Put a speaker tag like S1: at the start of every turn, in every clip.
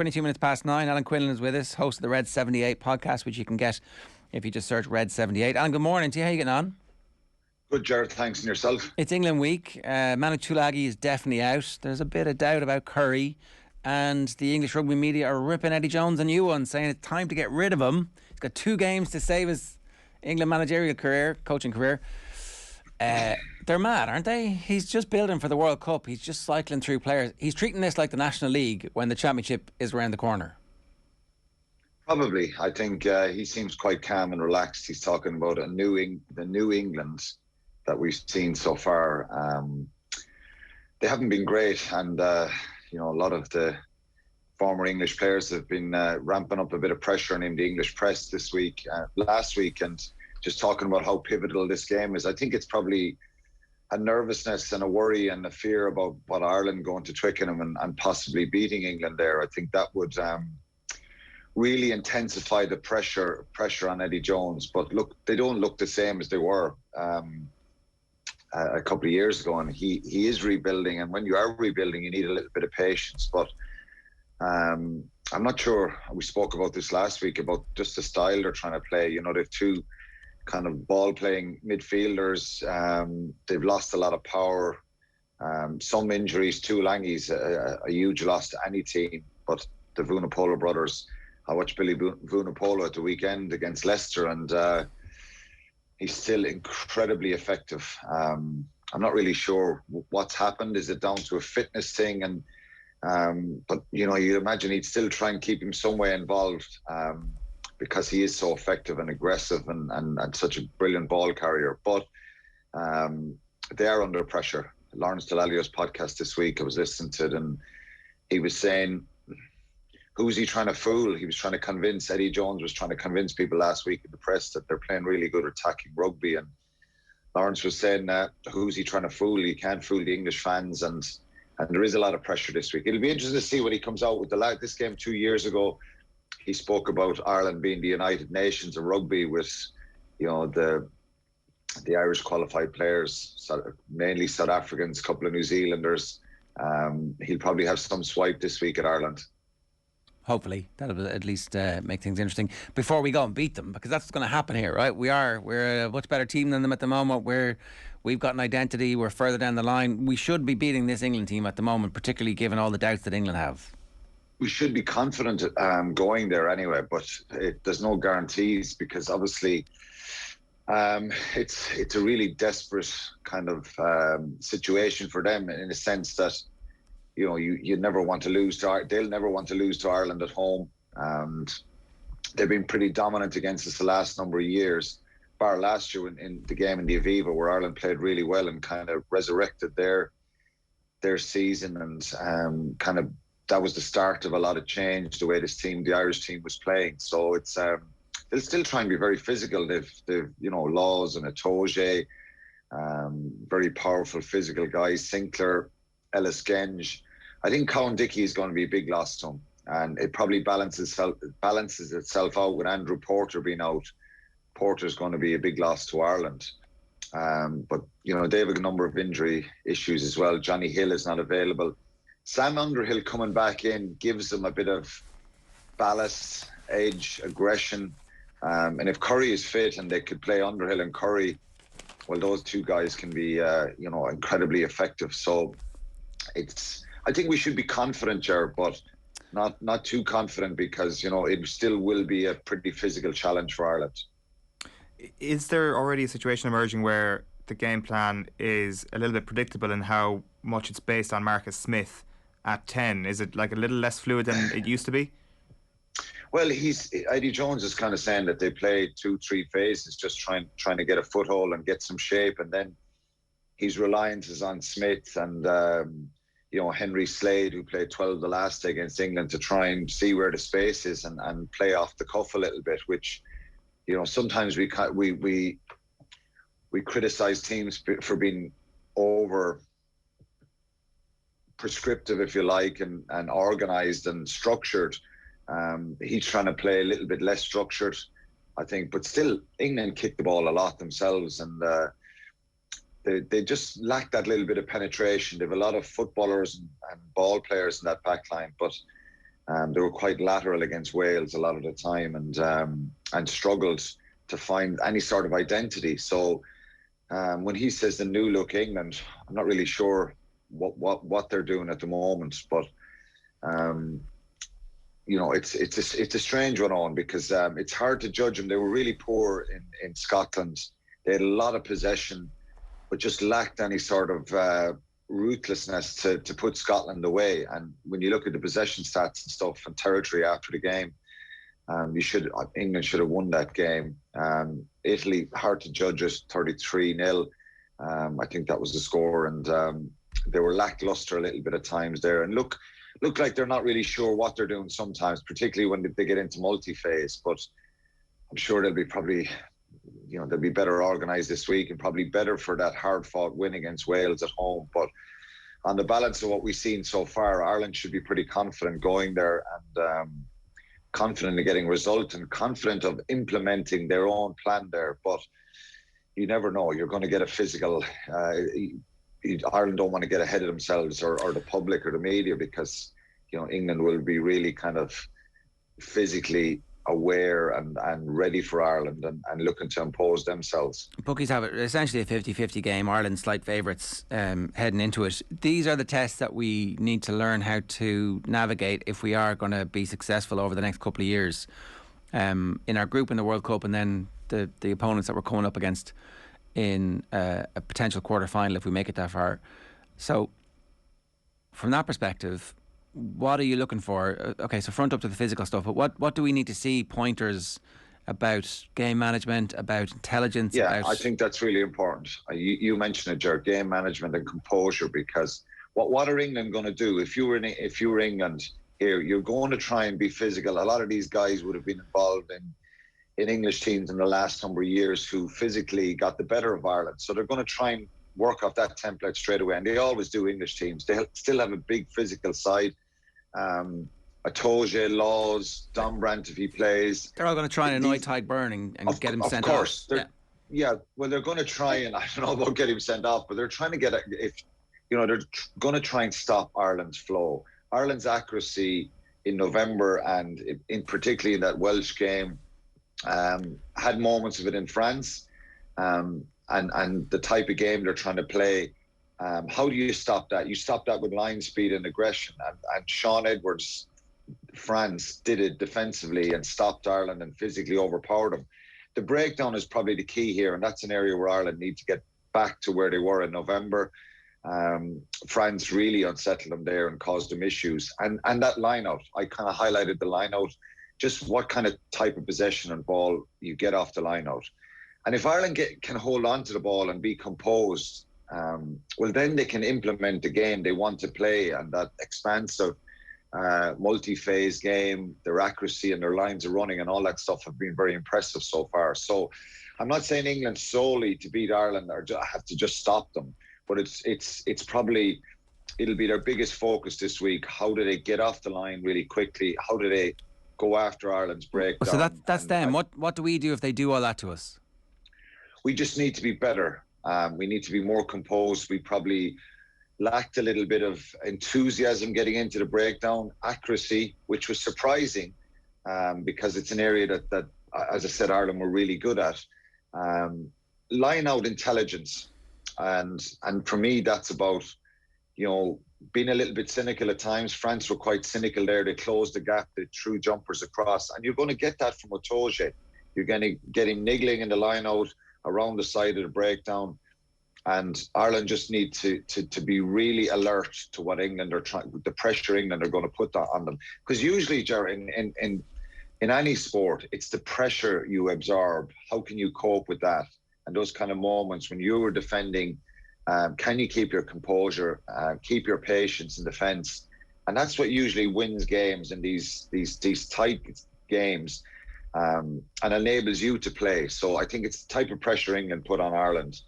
S1: 22 minutes past 9. Alan Quinlan is with us, host of the Red 78 podcast, which you can get if you just search Red 78. Alan, good morning to you. How are you getting on?
S2: Good, Jared. Thanks. And yourself?
S1: It's England week. Manu Tulagi is definitely out. There's a bit of doubt about Curry. And the English rugby media are ripping Eddie Jones a new one, saying it's time to get rid of him. He's got 2 games to save his England managerial career, coaching career. They're mad, aren't they? He's just building for the World Cup. He's just cycling through players. He's treating this like the National League when the Championship is around the corner.
S2: Probably. I think he seems quite calm and relaxed. He's talking about the New England that we've seen so far. They haven't been great, and a lot of the former English players have been ramping up a bit of pressure on him, the English press last week, and just talking about how pivotal this game is. I think it's probably a nervousness and a worry and a fear about what Ireland going to Twickenham and possibly beating England there. I think that would really intensify the pressure on Eddie Jones. But look, they don't look the same as they were a couple of years ago, and he is rebuilding. And when you are rebuilding, you need a little bit of patience. But I'm not sure. We spoke about this last week about just the style they're trying to play. They've 2 kind of ball-playing midfielders. They've lost a lot of power. Some injuries. Tuilagi's a huge loss to any team. But the Vunipola brothers, I watched Billy Vunipola at the weekend against Leicester, and he's still incredibly effective. I'm not really sure what's happened. Is it down to a fitness thing? But you imagine he'd still try and keep him some way involved. Because he is so effective and aggressive and such a brilliant ball carrier. But they are under pressure. Lawrence Delalio's podcast this week, I was listening to it, and he was saying, who's he trying to fool? He was trying to convince, Eddie Jones was trying to convince people last week in the press that they're playing really good attacking rugby. And Lawrence was saying, who's he trying to fool? He can't fool the English fans. And there is a lot of pressure this week. It'll be interesting to see what he comes out with. This game 2 years ago, he spoke about Ireland being the United Nations of rugby with, the Irish qualified players, mainly South Africans, a couple of New Zealanders. He'll probably have some swipe this week at Ireland.
S1: Hopefully. That'll at least make things interesting before we go and beat them, because that's what's going to happen here, right? We're a much better team than them at the moment. We've got an identity. We're further down the line. We should be beating this England team at the moment, particularly given all the doubts that England have.
S2: We should be confident going there anyway, but there's no guarantees, because obviously it's a really desperate kind of situation for them, in a sense that you never want to lose to. They'll never want to lose to Ireland at home, and they've been pretty dominant against us the last number of years. Bar last year in the game in the Aviva, where Ireland played really well and kind of resurrected their season, and kind of. That was the start of a lot of change, the way the Irish team was playing. So it's they'll still try and be very physical. They've Laws and Atoje, very powerful physical guys. Sinclair, Ellis Genge. I think Cowan Dickey is going to be a big loss to him, and it probably balances itself out with Andrew Porter being out. Porter's going to be a big loss to Ireland. But they have a number of injury issues as well. Johnny Hill is not available. Sam Underhill coming back in gives them a bit of ballast, edge, aggression. And if Curry is fit and they could play Underhill and Curry, well, those 2 guys can be, incredibly effective. So I think we should be confident, Jared, but not too confident, because, it still will be a pretty physical challenge for Ireland.
S3: Is there already a situation emerging where the game plan is a little bit predictable in how much it's based on Marcus Smith at 10? Is it like a little less fluid than it used to be?
S2: Well, Eddie Jones is kind of saying that they play 2-3 phases, just trying to get a foothold and get some shape, and then his reliance is on Smith and Henry Slade, who played 12 the last day against England, to try and see where the space is and play off the cuff a little bit, which sometimes we criticise teams for being over prescriptive, if you like, and organised and structured. He's trying to play a little bit less structured, I think, but still England kick the ball a lot themselves, and they just lack that little bit of penetration. They have a lot of footballers and ball players in that back line, but They were quite lateral against Wales a lot of the time, and struggled to find any sort of identity. So when he says the new look England, I'm not really sure what they're doing at the moment, but it's a strange one on, because it's hard to judge them. They were really poor in Scotland. They had a lot of possession, but just lacked any sort of ruthlessness to put Scotland away. And when you look at the possession stats and stuff and territory after the game, England should have won that game. Italy, hard to judge us, 33-0. I think that was the score, and they were lackluster a little bit at times there, and look like they're not really sure what they're doing sometimes, particularly when they get into multi-phase. But I'm sure they'll be better organised this week, and probably better for that hard-fought win against Wales at home. But on the balance of what we've seen so far, Ireland should be pretty confident going there, and confident in getting result, and confident of implementing their own plan there. But you never know. You're going to get a physical... Ireland don't want to get ahead of themselves, or the public or the media, because England will be really kind of physically aware and ready for Ireland, and looking to impose themselves.
S1: Bookies have it essentially a 50-50 game. Ireland slight favourites heading into it. These are the tests that we need to learn how to navigate if we are going to be successful over the next couple of years in our group in the World Cup, and then the opponents that we're coming up against in a potential quarter-final if we make it that far. So from that perspective, what are you looking for? Okay, so front up to the physical stuff, but what do we need to see pointers about game management, about intelligence?
S2: Yeah, I think that's really important. You mentioned it, Jared, game management and composure, because what are England going to do? If you were England here, you're going to try and be physical. A lot of these guys would have been involved in English teams in the last number of years who physically got the better of Ireland. So they're going to try and work off that template straight away. And they always do, English teams. They still have a big physical side. Atoje, Laws, Dombrandt, if he plays.
S1: They're all going to try and annoy Tyke Byrne and get him sent off.
S2: Of course. Well, they're going to try, and I don't know about getting him sent off, but they're trying to they're going to try and stop Ireland's flow. Ireland's accuracy in November, and particularly in that Welsh game, had moments of it in France, and the type of game they're trying to play. How do you stop that? You stop that with line speed and aggression, and Sean Edwards, France, did it defensively and stopped Ireland and physically overpowered them. The breakdown is probably the key here, and that's an area where Ireland need to get back to where they were in November. France really unsettled them there and caused them issues, and that line out, I kind of highlighted the line out, just what kind of type of possession and ball you get off the line out. And if Ireland can hold on to the ball and be composed, well, then they can implement the game they want to play, and that expansive multi-phase game, their accuracy and their lines of running and all that stuff have been very impressive so far. So I'm not saying England solely to beat Ireland or have to just stop them, but it's probably, it'll be their biggest focus this week. How do they get off the line really quickly? How do they go after Ireland's breakdown?
S1: So that's them. What do we do if they do all that to us?
S2: We just need to be better. We need to be more composed. We probably lacked a little bit of enthusiasm getting into the breakdown, accuracy, which was surprising because it's an area that, as I said, Ireland were really good at. Line out intelligence. And for me, that's about, being a little bit cynical at times. France were quite cynical there. They closed the gap. They threw jumpers across. And you're going to get that from Atoje. You're going to get him niggling in the line out around the side of the breakdown. And Ireland just need to be really alert to what England are trying, the pressure England are going to put on them. Because usually, Jerry, in any sport, it's the pressure you absorb. How can you cope with that? And those kind of moments when you were defending, can you keep your composure, keep your patience in defence? And that's what usually wins games in these tight games, and enables you to play. So I think it's the type of pressure England put on Ireland.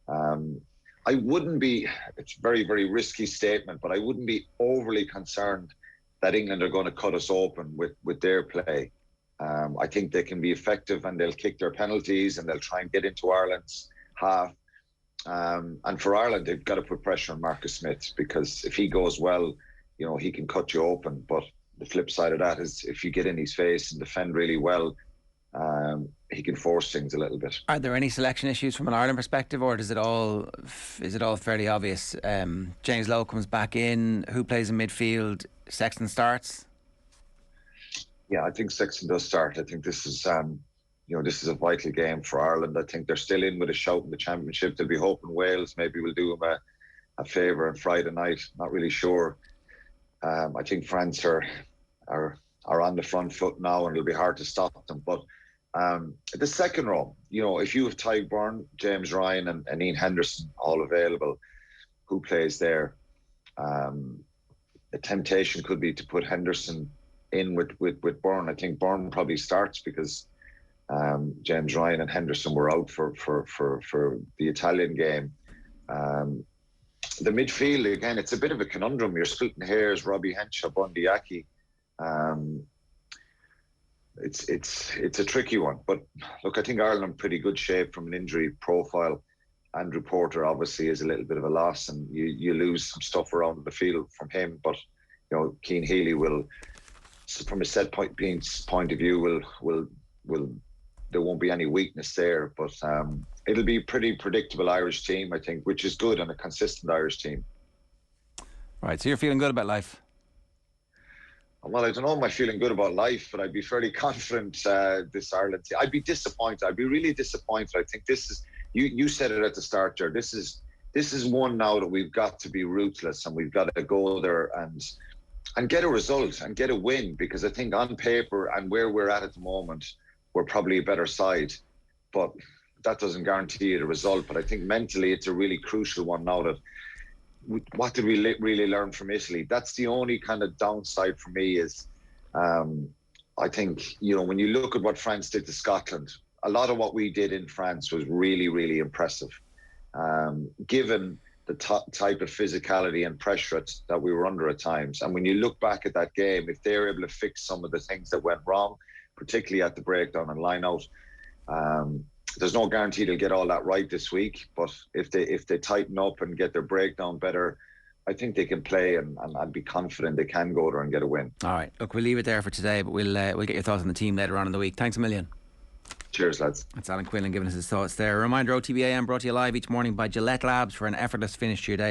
S2: I wouldn't be, it's a very, very risky statement, but I wouldn't be overly concerned that England are going to cut us open with their play. I think they can be effective, and they'll kick their penalties and they'll try and get into Ireland's half. And for Ireland, they've got to put pressure on Marcus Smith, because if he goes well, he can cut you open. But the flip side of that is if you get in his face and defend really well, he can force things a little bit.
S1: Are there any selection issues from an Ireland perspective, or is it all fairly obvious? James Lowe comes back in. Who plays in midfield? Sexton starts.
S2: Yeah, I think Sexton does start. I think this is this is a vital game for Ireland. I think they're still in with a shout in the championship. They'll be hoping Wales maybe will do them a favour on Friday night. Not really sure. I think France are on the front foot now, and it'll be hard to stop them. But the second row, if you have Tadhg Byrne, James Ryan, and Ian Henderson all available, who plays there? The temptation could be to put Henderson in with Byrne. I think Byrne probably starts because James Ryan and Henderson were out for the Italian game. The midfield, again, it's a bit of a conundrum. You're splitting hairs, Robbie Henshaw, Bundy Aki. It's a tricky one. But look, I think Ireland are in pretty good shape from an injury profile. Andrew Porter obviously is a little bit of a loss, and you lose some stuff around the field from him. But Cian Healy will, from a set point of view, will there won't be any weakness there. But it'll be a pretty predictable Irish team, I think, which is good, and a consistent Irish team.
S1: Right, so you're feeling good about life?
S2: Well, I don't know. Am I feeling good about life? But I'd be fairly confident this Ireland team. I'd be disappointed. I'd be really disappointed. I think this is. You said it at the start, Ger. This is one now that we've got to be ruthless, and we've got to go there and get a result and get a win, because I think on paper and where we're at the moment, we're probably a better side, but that doesn't guarantee you the result. But I think mentally it's a really crucial one now. That what did we really learn from Italy? That's the only kind of downside for me is I think, when you look at what France did to Scotland, a lot of what we did in France was really, really impressive, given the type of physicality and pressure that we were under at times. And when you look back at that game, if they're able to fix some of the things that went wrong, particularly at the breakdown and line out, there's no guarantee they'll get all that right this week. But if they tighten up and get their breakdown better, I think they can play, and I'd be confident they can go there and get a win. All
S1: right, look, we'll leave it there for today, but we'll get your thoughts on the team later on in the week. Thanks a million.
S2: Cheers, lads.
S1: That's Alan Quinlan giving us his thoughts there. A reminder, OTB AM brought to you live each morning by Gillette Labs for an effortless finish to your day.